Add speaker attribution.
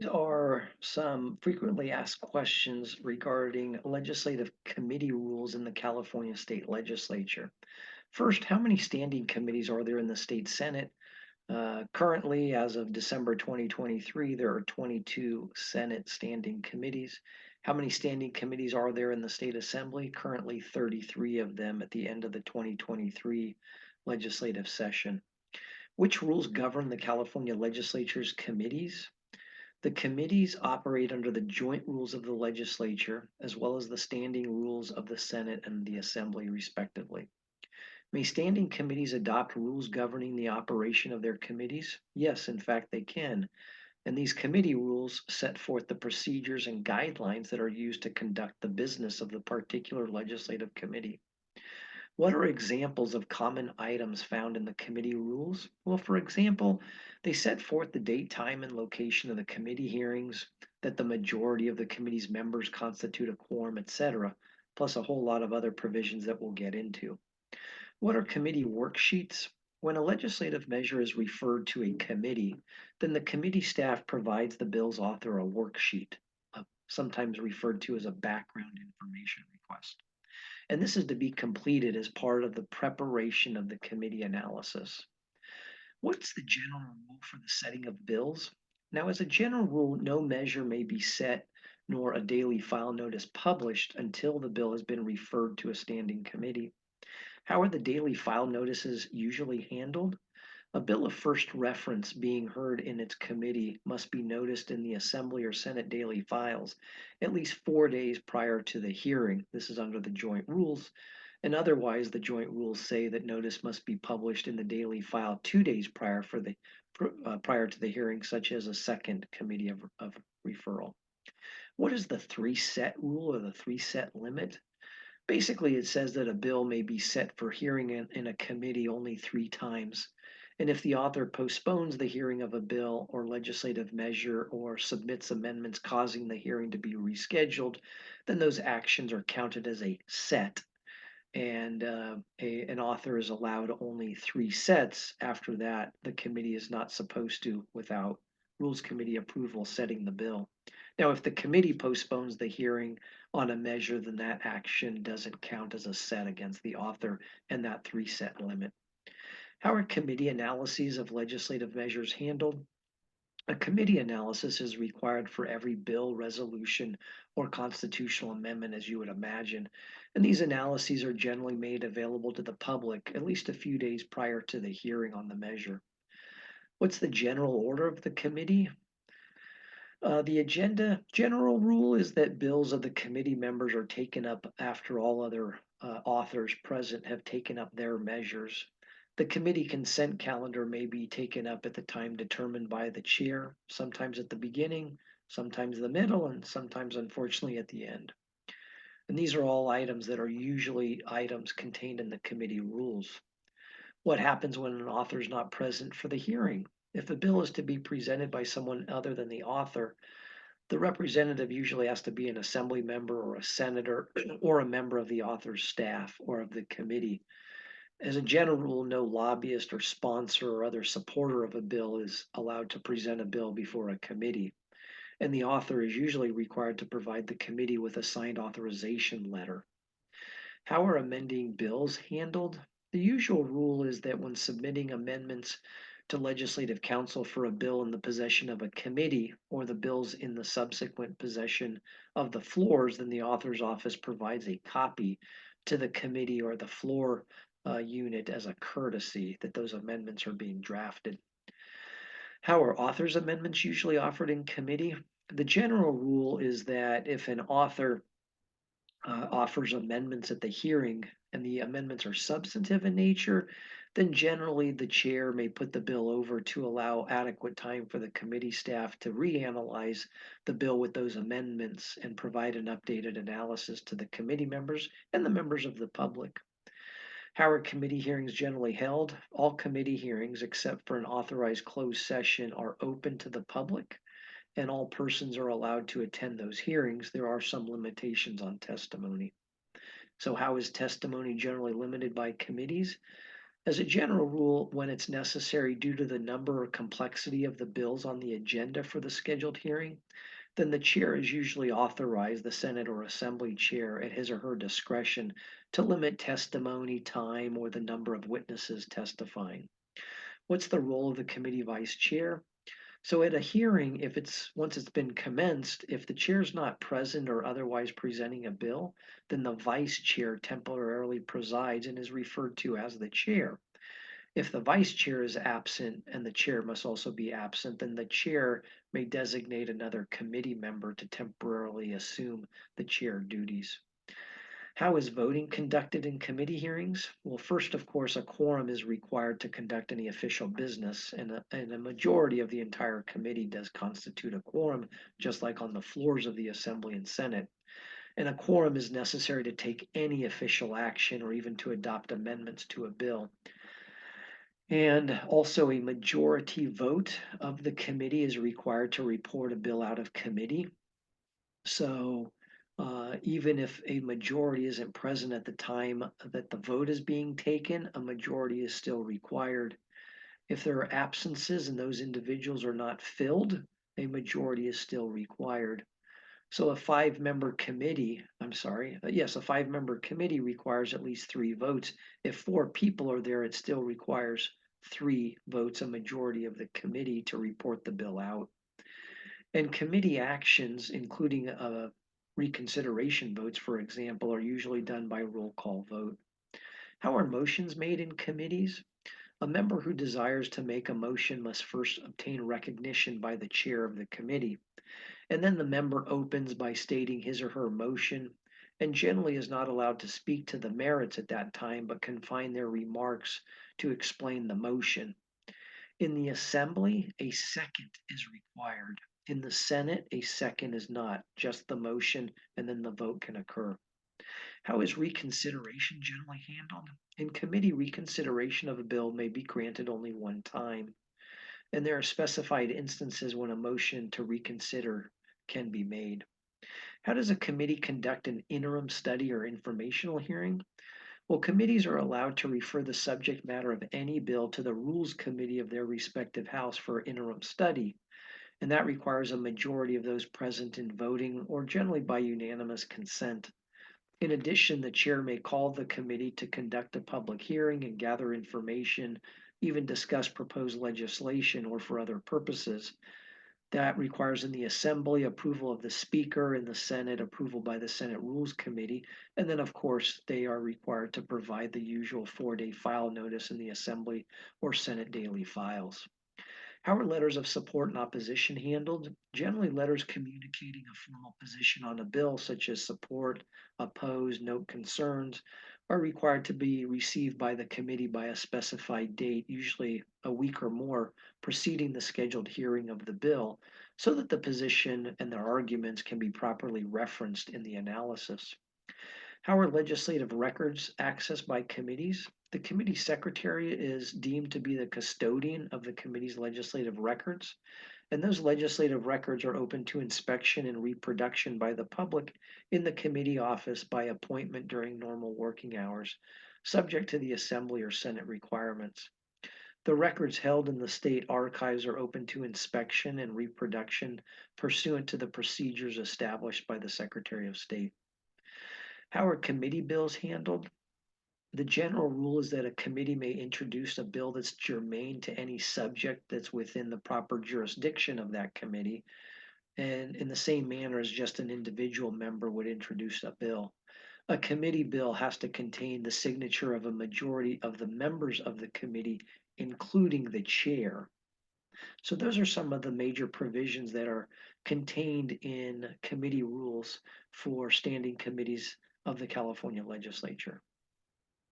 Speaker 1: Are some frequently asked questions regarding legislative committee rules in the California State Legislature. First, how many standing committees are there in the state Senate? Currently, as of December 2023, there are 22 Senate standing committees. How many standing committees are there in the state assembly? Currently, 33 of them at the end of the 2023 legislative session. Which rules govern the California legislature's committees? The committees operate under the joint rules of the legislature, as well as the standing rules of the Senate and the Assembly, respectively. May standing committees adopt rules governing the operation of their committees? Yes, in fact, they can. And these committee rules set forth the procedures and guidelines that are used to conduct the business of the particular legislative committee. What are examples of common items found in the committee rules? Well, for example, they set forth the date, time, and location of the committee hearings, that the majority of the committee's members constitute a quorum, etc., plus a whole lot of other provisions that we'll get into. What are committee worksheets? When a legislative measure is referred to a committee, then the committee staff provides the bill's author a worksheet, sometimes referred to as a background information request. And this is to be completed as part of the preparation of the committee analysis. What's the general rule for the setting of bills? Now, as a general rule, no measure may be set nor a daily file notice published until the bill has been referred to a standing committee. How are the daily file notices usually handled? A bill of first reference being heard in its committee must be noticed in the Assembly or Senate daily files at least 4 days prior to the hearing. This is under the joint rules. And otherwise, the joint rules say that notice must be published in the daily file 2 days prior to the hearing, such as a second committee of referral. What is the 3-set rule or the 3-set limit? Basically, it says that a bill may be set for hearing in a committee only 3 times. And if the author postpones the hearing of a bill or legislative measure or submits amendments causing the hearing to be rescheduled, then those actions are counted as a set. And an author is allowed only 3 sets. After that, the committee is not supposed to, without Rules Committee approval, setting the bill. Now, if the committee postpones the hearing on a measure, then that action doesn't count as a set against the author and that 3-set limit. How are committee analyses of legislative measures handled? A committee analysis is required for every bill, resolution, or constitutional amendment, as you would imagine. And these analyses are generally made available to the public at least a few days prior to the hearing on the measure. What's the general order of the committee? The agenda general rule is that bills of the committee members are taken up after all other authors present have taken up their measures. The committee consent calendar may be taken up at the time determined by the chair, sometimes at the beginning, sometimes the middle, and sometimes, unfortunately, at the end. And these are all items that are usually items contained in the committee rules. What happens when an author is not present for the hearing? If a bill is to be presented by someone other than the author, the representative usually has to be an assembly member or a senator or a member of the author's staff or of the committee. As a general rule, no lobbyist or sponsor or other supporter of a bill is allowed to present a bill before a committee. And the author is usually required to provide the committee with a signed authorization letter. How are amending bills handled? The usual rule is that when submitting amendments to Legislative Council for a bill in the possession of a committee or the bills in the subsequent possession of the floors, then the author's office provides a copy to the committee or the floor unit as a courtesy that those amendments are being drafted. How are author's amendments usually offered in committee? The general rule is that if an author offers amendments at the hearing and the amendments are substantive in nature, then generally the chair may put the bill over to allow adequate time for the committee staff to reanalyze the bill with those amendments and provide an updated analysis to the committee members and the members of the public. How are committee hearings generally held? All committee hearings, except for an authorized closed session, are open to the public, and all persons are allowed to attend those hearings. There are some limitations on testimony. So, how is testimony generally limited by committees? As a general rule, when it's necessary due to the number or complexity of the bills on the agenda for the scheduled hearing, then the chair is usually authorized, the Senate or Assembly chair, at his or her discretion to limit testimony time or the number of witnesses testifying. What's the role of the committee vice chair? So at a hearing, if it's once it's been commenced, if the chair's not present or otherwise presenting a bill, then the vice chair temporarily presides and is referred to as the chair. If the vice chair is absent and the chair must also be absent, then the chair may designate another committee member to temporarily assume the chair duties. How is voting conducted in committee hearings? Well, first, of course, a quorum is required to conduct any official business, and a majority of the entire committee does constitute a quorum, just like on the floors of the Assembly and Senate. And a quorum is necessary to take any official action or even to adopt amendments to a bill. And also, a majority vote of the committee is required to report a bill out of committee. So even if a majority isn't present at the time that the vote is being taken, a majority is still required. If there are absences and those individuals are not filled, a majority is still required. So a five-member committee, a five-member committee requires at least 3 votes. If 4 people are there, it still requires 3 votes, a majority of the committee, to report the bill out. And committee actions, including reconsideration votes, for example, are usually done by roll call vote. How are motions made in committees? A member who desires to make a motion must first obtain recognition by the chair of the committee, and then the member opens by stating his or her motion, and generally is not allowed to speak to the merits at that time, but confine their remarks to explain the motion. In the Assembly, a second is required. In the Senate, a second is not, just the motion, and then the vote can occur. How is reconsideration generally handled? In committee, reconsideration of a bill may be granted only one time, and there are specified instances when a motion to reconsider can be made. How does a committee conduct an interim study or informational hearing? Well, committees are allowed to refer the subject matter of any bill to the Rules Committee of their respective house for interim study, and that requires a majority of those present in voting or generally by unanimous consent. In addition, the chair may call the committee to conduct a public hearing and gather information, even discuss proposed legislation or for other purposes. That requires in the Assembly approval of the Speaker, in the Senate approval by the Senate Rules Committee, and then of course they are required to provide the usual 4-day file notice in the Assembly or Senate daily files. How are letters of support and opposition handled? Generally, letters communicating a formal position on a bill, such as support, oppose, note concerns, are required to be received by the committee by a specified date, usually a week or more preceding the scheduled hearing of the bill, so that the position and their arguments can be properly referenced in the analysis. How are legislative records accessed by committees? The committee secretary is deemed to be the custodian of the committee's legislative records, and those legislative records are open to inspection and reproduction by the public in the committee office by appointment during normal working hours, subject to the Assembly or Senate requirements. The records held in the state archives are open to inspection and reproduction pursuant to the procedures established by the Secretary of State. How are committee bills handled? The general rule is that a committee may introduce a bill that's germane to any subject that's within the proper jurisdiction of that committee, and in the same manner as just an individual member would introduce a bill. A committee bill has to contain the signature of a majority of the members of the committee, including the chair. So those are some of the major provisions that are contained in committee rules for standing committees of the California Legislature.